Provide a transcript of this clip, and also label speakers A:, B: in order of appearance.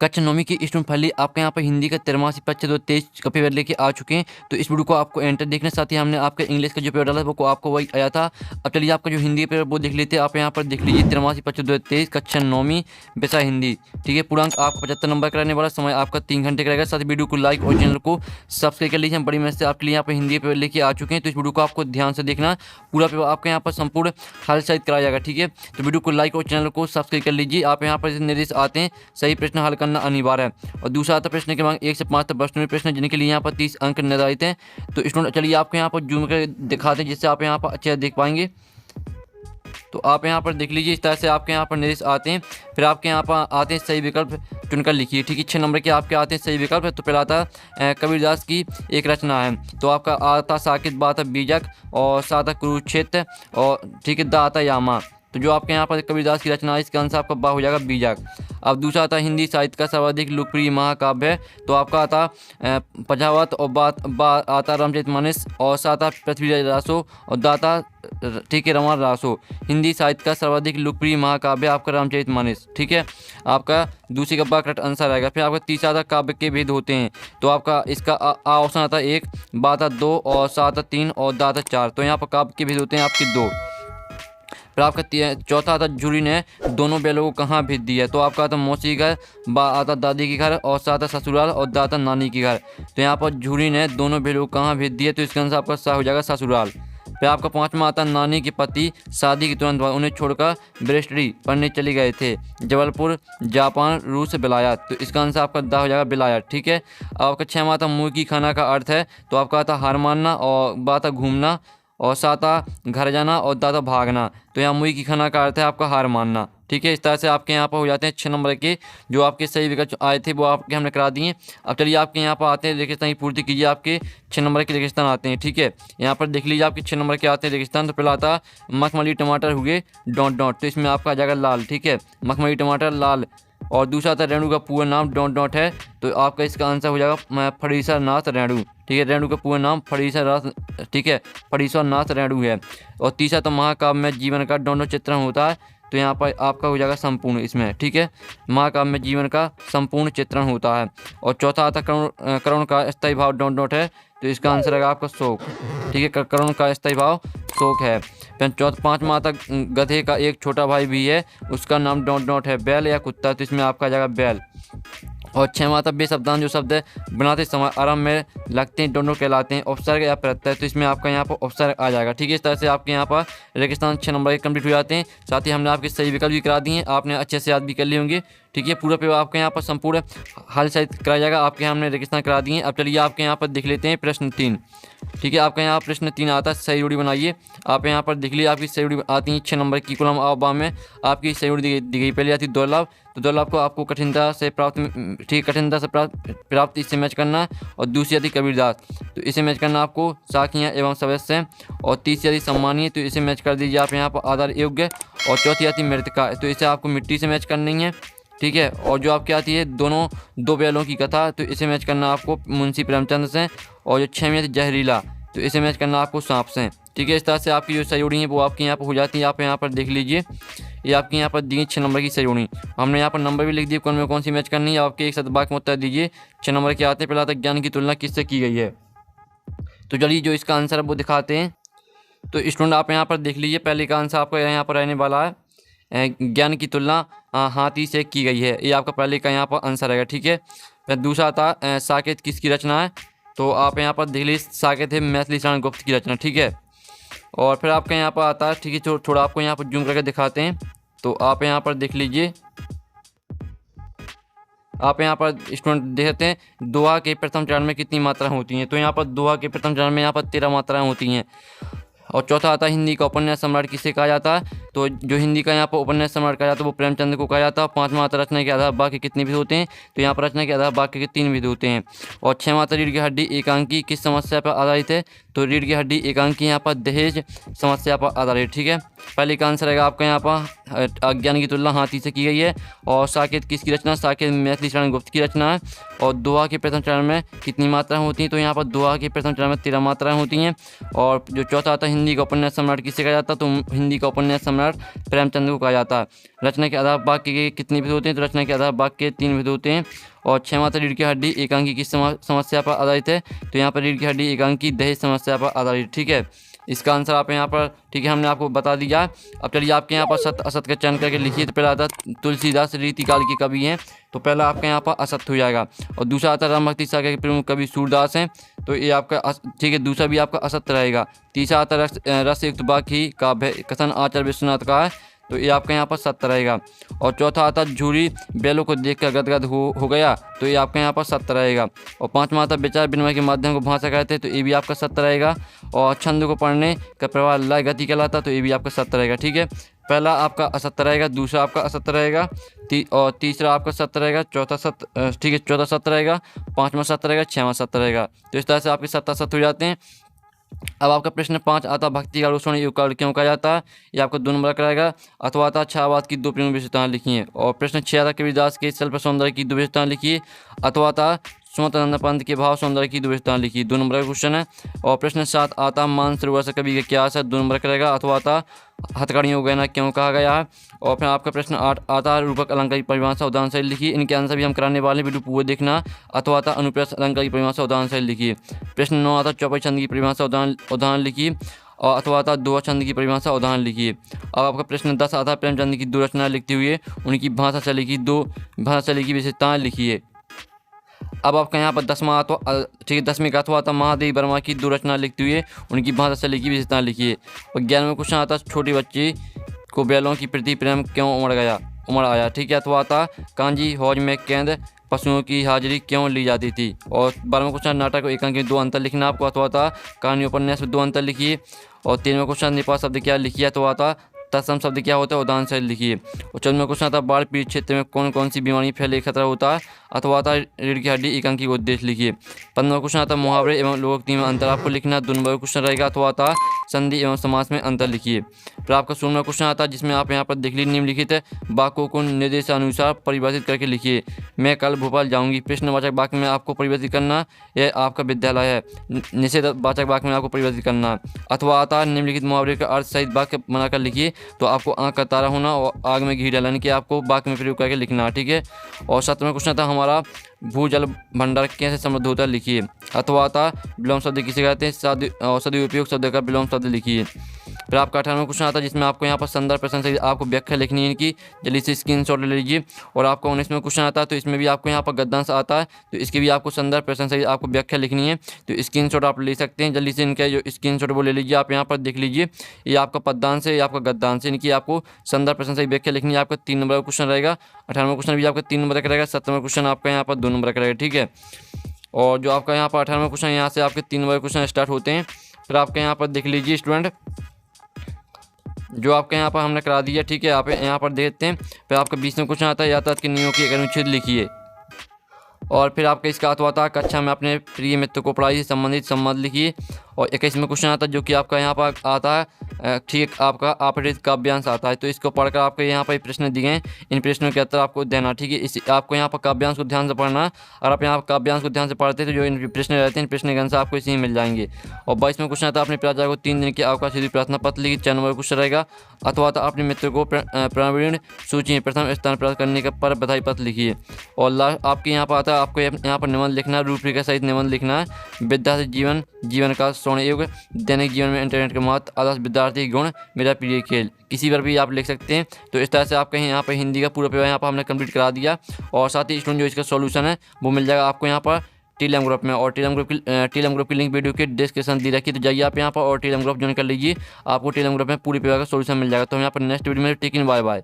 A: कक्षा नौवीं की स्टूडेंट फाइनली आपके यहाँ पर हिंदी का 83 पच्चीस 23 का पेपर लेके आ चुके हैं। तो इस वीडियो को आपको एंटर देखने, साथ ही हमने आपका इंग्लिश का जो पेपर डाला वो आपको वही आया था। अब चलिए आपका जो हिंदी पेपर वो देख लेते हैं। आप यहाँ पर देख लीजिए 83 पच्चीस 23 कक्षा नौवीं विषय हिंदी। ठीक है, पूर्णांक आपको 75 नंबर का रहने वाला, समय आपका 3 घंटे का रहेगा। साथ ही वीडियो को लाइक और चैनल को सब्सक्राइब कर लीजिए। हम बड़ी मेहनत से आपके लिए यहाँ पर हिंदी पेपर लेके आ चुके हैं। तो इस वीडियो को आपको ध्यान से देखना, पूरा पेपर आपके यहाँ पर संपूर्ण हल सहित कराया जाएगा। ठीक है, तो वीडियो को लाइक और चैनल को सब्सक्राइब कर लीजिए। आप यहाँ पर निर्देश आते हैं, सही प्रश्न हल करना अनिवार्य है। और दूसरा आता प्रश्न क्रमांक 1 से 5 तक प्रश्न प्रश्न जिनके लिए यहाँ पर 30 अंक निर्धारित हैं। तो स्टूडेंट चलिए आपको यहाँ पर जूम कर दिखाते हैं, जिससे आप यहाँ पर अच्छे से देख पाएंगे। तो आप यहाँ पर देख लीजिए, इस तरह से आपके यहाँ पर निर्देश आते हैं। फिर आपके यहाँ पर आते हैं सही विकल्प चुनकर लिखिए। ठीक है, 6 नंबर के आपके आते हैं सही विकल्प। तो पहला आता कबीरदास की एक रचना है, तो आपका आता साकित बात बीजक, और साता कुरुक्षेत्र, और ठीक है दा आता यामा। तो जो आपके यहाँ पर कबीरदास की रचना है, इसका आंसर आपका बा हो जाएगा बीजक। अब दूसरा आता हिंदी साहित्य का सर्वाधिक लोकप्रिय महाकाव्य है, तो आपका आता पद्मावत, और बा आता रामचरितमानस, और साता पृथ्वीराज रासो, और दाता ठीक है रमण रासो। हिंदी साहित्य का सर्वाधिक लोकप्रिय महाकाव्य आपका रामचरितमानस। ठीक है, आपका दूसरी का बा करेक्ट आंसर आएगा। फिर आपका तीसरा आता काव्य के भेद होते हैं, तो आपका इसका आ ऑप्शन आता 1, बा आता 2, और सा आता 3, और दा आता 4। तो यहाँ पर काव्य के भेद होते हैं आपके 2। फिर आपका चौथा आता जूरी ने दोनों बैलों को कहाँ भेज दिया है, तो आपका आता मौसी के घर, बा आता दादी के घर, और सा आता ससुराल, और दा आता नानी के घर। तो यहाँ पर जूरी ने दोनों बैलों को कहाँ भेज दिया, तो इसका आंसर आपका सा हो जाएगा ससुराल। फिर आपका पांचवा आता नानी के पति शादी के तुरंत बाद उन्हें छोड़कर बैरिस्टरी पढ़ने चले गए थे, जबलपुर, जापान, रूस, विलायत। तो इसका आंसर आपका दा हो जाएगा विलायत। ठीक है, आपका छठवां आता मुर्गी खाना का अर्थ है, तो आपका आता हार मानना, और बा आता घूमना, और साता घर जाना, और दाता भागना। तो यहाँ मुई की खाना का अर्थ है आपका हार मानना। ठीक है, इस तरह से आपके यहाँ पर हो जाते हैं 6 नंबर के जो आपके सही विकल्प आए थे वो आपके हमने करा दिए। अब चलिए आपके यहाँ पर आते हैं रेगिस्तान की पूर्ति कीजिए। आपके 6 नंबर के रेगिस्तान आते हैं। ठीक है, यहाँ पर देख लीजिए आपके 6 नंबर के आते हैं रेगिस्तान। तो पहला आता मखमली टमाटर हुए डॉट डॉट, तो इसमें आपका आ जाएगा लाल। ठीक है, मखमली टमाटर लाल। और दूसरा आता रेणु का पूरा नाम डॉट डॉट है, तो आपका इसका आंसर हो जाएगा फरीसर नाथ रेणु। ठीक है, रेणु का पूरा नाम फरीसर नाथ, ठीक है फरीसर नाथ रेणु है। और तीसरा तो महाकाव्य में जीवन का डॉट डॉट चित्रण होता है, तो यहाँ पर आपका हो जाएगा संपूर्ण इसमें। ठीक है, महाकाव्य में जीवन का संपूर्ण चित्रण होता है। और चौथा आता करुण का स्थायी भाव डॉट डॉट है, तो इसका आंसर है आपका शोक। ठीक है, करुण का स्थायी भाव शोक है। फिर पांचवा आता गधे का एक छोटा भाई भी है, उसका नाम डॉट डॉट है, बैल या कुत्ता, तो इसमें आपका आ जाएगा बैल। और 6वां आता बेशब्दान जो शब्द बनाते समय आराम में लगते हैं दोनों कहलाते हैं, उपसर्ग या प्रत्यय, तो इसमें आपका यहाँ पर उपसर्ग आ जाएगा। ठीक है, इस तरह से आपके यहाँ पर रेगिस्तान 6 नंबर के कंप्लीट हो जाते हैं। साथ ही हमने आपके सही विकल्प भी करा दिए हैं, आपने अच्छे से याद भी कर लिए होंगे। ठीक है, पूरा पेपर आपके यहाँ पर संपूर्ण हल सहित कराया जाएगा। आपके हमने रेगिस्तान करा दिए हैं। अब चलिए आपके यहाँ पर देख लेते हैं प्रश्न 3। ठीक है, आपका यहाँ प्रश्न 3 आता है सही जोड़ी बनाइए। आप यहाँ पर देख लीजिए आपकी सही जोड़ी आती है 6 नंबर की कुलम आबा में आपकी सही जोड़ी दी गई। पहले आती है दुर्लभ, तो दुर्लभ को आपको कठिनता से प्राप्त, ठीक कठिनता से प्राप्त इससे मैच करना है। और दूसरी आती कबीरदास, तो इसे मैच करना आपको साखियाँ एवं सदस्य। और तीसरी आती सम्मानीय, तो इसे मैच कर दीजिए आप यहाँ पर आधार योग्य। और चौथी आती मृतिका, तो इसे आपको मिट्टी से मैच करनी है। ठीक है, और जो आपकी आती है दो बैलों की कथा, तो इसे मैच करना आपको मुंशी प्रेमचंद से। और जो 6वीं आती जहरीला, तो इसे मैच करना आपको सांप से। ठीक है, इस तरह से आपकी जो सही जोड़ी है वो आपके यहाँ पर हो जाती है। आप यहाँ पर देख लीजिए, ये आपके यहाँ पर दी 6 नंबर की सही जोड़ी। हमने यहाँ पर नंबर भी लिख दिए कौन में कौन सी मैच करनी है। आपके एक साथ बात में उत्तर दीजिए। 6 नंबर के आते हैं, पहला तक ज्ञान की तुलना किससे की गई है। तो चलिए जो इसका आंसर है वो दिखाते हैं। तो स्टूडेंट आप यहाँ पर देख लीजिए, पहले का आंसर आपका यहाँ पर रहने वाला है ज्ञान की तुलना हाथी से की गई है, ये आपका पहले का यहाँ पर आंसर रहेगा। ठीक है, फिर दूसरा था साकेत किसकी रचना है, तो आप यहाँ पर देख लीजिए साकेत है मैथिली शरण गुप्त की रचना। ठीक है, और फिर आपका यहाँ पर आता है, ठीक है थोड़ा आपको यहाँ पर जूम करके दिखाते हैं। तो आप यहाँ पर देख लीजिए, आप यहाँ पर स्टूडेंट देखते हैं दोहा के प्रथम चरण में कितनी मात्राएं होती हैं। तो यहाँ पर दोहा के प्रथम चरण में यहाँ पर 13 मात्राएं होती हैं। और चौथा आता है हिंदी का उपन्यास सम्राट किसे कहा जाता है, तो जो हिंदी का यहाँ पर उपन्यास सम्राट कहा जाता है वो प्रेमचंद को कहा जाता है। पांचवा आता रचना के आधार वाक्य कितने विध होते हैं, तो यहाँ पर रचना के आधार वाक्य के 3 विध होते हैं। और 6वां आता रीढ़ की हड्डी एकांकी किस समस्या पर आधारित है, तो रीढ़ की हड्डी एकांकी यहाँ पर दहेज समस्या पर आधारित। ठीक है, पहले का आंसर रहेगा आपका यहाँ पर अज्ञान की तुलना हाथी से की गई है। और साकेत किसकी रचना, साकेत मैथिली शरण गुप्त की रचना है। और दोहा के प्रथम चरण में कितनी मात्राएं होती हैं, तो यहाँ पर दोहा के प्रथम चरण में 13 मात्राएं होती हैं। और जो चौथा आता है हिंदी का उपन्यास सम्राट किसे कहा जाता है, तो हिंदी का उपन्यास सम्राट सम्राट प्रेमचंद को कहा जाता है। रचना के आधार वाक्य के कितने भेद होते हैं? तो रचना के आधार वाक्य के 3 भेद होते हैं। और 6वां था रीढ़ की हड्डी एकांकी किस समस्या पर आधारित है? तो यहाँ पर रीढ़ की हड्डी एकांकी दहेज समस्या पर आधारित। ठीक है, इसका आंसर आप यहाँ पर, ठीक है, हमने आपको बता दिया। अब चलिए आपके यहाँ पर सत्य असत्य का चयन करके लिखिए। तो पहला आता तुलसीदास रीतिकाल के कवि हैं, तो पहला आपका यहाँ पर असत्य हो जाएगा। और दूसरा आता राम भक्ति सागर के प्रमुख कवि सूरदास हैं, तो ये आपका ठीक है, दूसरा भी आपका असत्य रहेगा। तीसरा आता रस युक्त बाकी काव्य कथन आचार्य विश्वनाथ का है, तो ये आपका यहाँ पर सत्य रहेगा। और चौथा आता झूरी बैलों को देखकर गदगद हो गया, तो ये आपका यहाँ पर सत्य रहेगा। और पांचवा आता विचार विनिमय के माध्यम को भाषा कहते हैं, तो ये भी आपका सत्य रहेगा। और छंद को पढ़ने का प्रभाव लय गति कहलाता, तो ये भी आपका सत्य रहेगा। ठीक है, पहला आपका असत्य रहेगा, दूसरा आपका असत्य रहेगा, और तीसरा आपका सत्य रहेगा, चौथा सत्य, ठीक है, चौथा सत्य रहेगा, पाँचवा सत्य रहेगा, 6वां सत्य रहेगा। तो इस तरह से आपके सत्य असत्य हो जाते हैं। अब आपका प्रश्न 5 आता भक्ति का रोषण युग काल क्यों कहा जाता है? ये आपको 2 नंबर कराएगा। अथवा आता छायावाद की 2 प्रमुख विशेषताएं लिखिए। और प्रश्न 6 आता कबीरदास के शिल्प सौंदर्य की 2 विशेषताएं लिखिए। अथवा आता सुमतानंद पंत के भाव सौंदर्य की 2 विशेषताएं लिखिए। 2 नंबर का क्वेश्चन है। और प्रश्न 7 आता मानसरोवर से कवि का क्या आशय? 2 नंबर करेगा। अथवा आता हथकड़ियों को गहना क्यों कहा गया है? और फिर आपका प्रश्न 8 आता रूपक अलंकार की परिभाषा उदाहरण सहित लिखिए। इनके आंसर भी हम कराने वाले हैं, वीडियो पूरे देखना। अथवा आता अनुप्रास अलंकार की परिभाषा उदाहरण सहित लिखिए। प्रश्न 9 आता चौपाई छंद की परिभाषा उदाहरण लिखिए। और अथवा आता दोहा छंद की परिभाषा उदाहरण लिखिए। अब आपका प्रश्न 10 आता प्रेमचंद की 2 रचनाएं लिखते हुए उनकी भाषा शैली की विशेषताएं लिखिए। अब आपका यहाँ पर 10वां आता, ठीक है, 10वीं का अथवा आता महादेव वर्मा की 2 रचना लिखते हुए उनकी भाषा शैली की विशेषताएं लिखिए। और 11वां क्वेश्चन आता छोटी बच्ची को बैलों की प्रति प्रेम क्यों उमड़ आया? ठीक है, अथवा आता कांजी हौज में कैद पशुओं की हाजिरी क्यों ली जाती थी? और 12वां क्वेश्चन नाटक को एकांकी में 2 अंतर लिखना आपको। अथवा आता कहानी उपन्यास में 2 अंतर लिखिए। और 13वां क्वेश्चन निपात शब्द क्या लिखिए? अथवा आता तत्सम शब्द क्या होता है? उदाहरण सहित लिखिए। और 14वां क्वेश्चन आता बाढ़ पीड़ित क्षेत्र में कौन कौन सी बीमारी फैले खतरा होता है? अथवा आता रीढ़ की हड्डी एकांकी उद्देश्य लिखिए। 15वां क्वेश्चन आता मुहावरे एवं लोकोक्ति में अंतर आपको लिखना। 2 नंबर क्वेश्चन रहेगा। अथवा आता संधि एवं समास में अंतर लिखिए। फिर आपका 16वां क्वेश्चन आता जिसमें आप यहाँ पर देख लीजिए निम्नलिखित वाक्यों को निर्देशानुसार परिभाषित करके लिखिए। मैं कल भोपाल जाऊँगी। प्रश्नवाचक वाक्य में आपको परिवर्तित करना, यह आपका विद्यालय है। निषेधवाचक वाक्य में आपको परिवर्तित करना। अथवा आता निम्नलिखित मुहावरे का अर्थ सहित वाक्य बनाकर लिखिए। तो आपको आँख का तारा होना और आग में घी डालने के आपको वाक्य में प्रयोग करके लिखना। ठीक है। और 17वां क्वेश्चन था हमारा भूजल भंडार कैसे समृद्ध होता है लिखिए। अथवा आता विलोम शब्द किसे कहते हैं? सदुपयोग शब्द का विलोम शब्द लिखिए। फिर आपका 18वां क्वेश्चन आता है जिसमें आपको यहाँ पर संदर्भ प्रश्न सहित आपको व्याख्या लिखनी है इनकी। जल्दी से स्क्रीनशॉट ले लीजिए। और आपका 19वां क्वेश्चन आता है तो इसमें भी आपको यहाँ पर गद्यांश आता है, तो इसकी भी आपको संदर्भ प्रश्न सहित आपको व्याख्या लिखनी है। तो स्क्रीनशॉट आप ले सकते हैं। जल्दी से इनका जो स्क्रीनशॉट वो ले लीजिए। आप यहाँ पर देख लीजिए, ये आपका पद्यांश है, ये आपका गद्यांश है। इनकी आपको संदर्भ प्रश्न सहित व्याख्या लिखनी है। आपका 3 नंबर का क्वेश्चन रहेगा। 18वां क्वेश्चन भी आपका 3 नंबर का रहेगा। 17वां क्वेश्चन आपका यहाँ पर 2 नंबर का रहेगा। ठीक है। और जो आपका यहाँ पर 18वां क्वेश्चन, यहाँ से आपके 3 नंबर क्वेश्चन स्टार्ट होते हैं। फिर आपके यहाँ पर देख लीजिए स्टूडेंट, जो आपके यहाँ पर हमने करा दिया। ठीक है, आप यहाँ पर देखते हैं। फिर आपका 20वां क्वेश्चन आता है यातायात के नियमों की अनुच्छेद लिखिए। और फिर आपका इसका अथवा आता कक्षा में अपने प्रिय मित्र को पढ़ाई से संबंधित संबंध लिखिए। और 21वां क्वेश्चन आता है जो कि आपका यहाँ पर आता है, ठीक, आपका आपरेट काव्यांश आता है। तो इसको पढ़कर आपको यहाँ पर प्रश्न दिए हैं, इन प्रश्नों के उत्तर आपको देना। ठीक है, इस आपको यहाँ पर काव्यांश को ध्यान से पढ़ना। और आप यहाँ काव्यांश को ध्यान से पढ़ते हैं तो जो इन प्रश्न रहते हैं, इन प्रश्न के आंसर आपको इसी में मिल जाएंगे। और 22वां क्वेश्चन आता है अपने प्राचार्य को 3 दिन के अवकाश हेतु प्रार्थना पत्र लिखिए। 4 नंबर क्वेश्चन रहेगा। अथवा अपने मित्र को प्रवीण सूची में प्रथम स्थान प्राप्त करने का पर बधाई पत्र लिखिए। और लास्ट आपके यहाँ पर आता है, आपको यहाँ पर निबंध लिखना है, रूपरेखा सहित निबंध लिखना है। विद्यार्थी जीवन का स्वर्ण युग, दैनिक जीवन में इंटरनेट का महत्व, आदर्श विद्यार्थी गुण, मेरा प्रिय खेल, किसी पर भी आप लिख सकते हैं। तो इस तरह से आपके यहाँ पर हिंदी का पूरा पेपर यहाँ पर हमने कंप्लीट करा दिया। और साथ ही स्टूडेंट जो इसका सॉल्यूशन है वो मिल जाएगा आपको यहाँ पर टेलीग्राम ग्रुप में। और टेलीग्राम ग्रुप की लिंक वीडियो के डिस्क्रिप्शन दी रखी, तो जाइए आप यहाँ पर और टेलीग्राम ग्रुप ज्वाइन कर लीजिए। आपको टेलीग्राम ग्रुप में पूरी पेपर का सॉल्यूशन मिल जाएगा। तो हम यहाँ पर नेक्स्ट वीडियो में टेक इन, बाय बाय।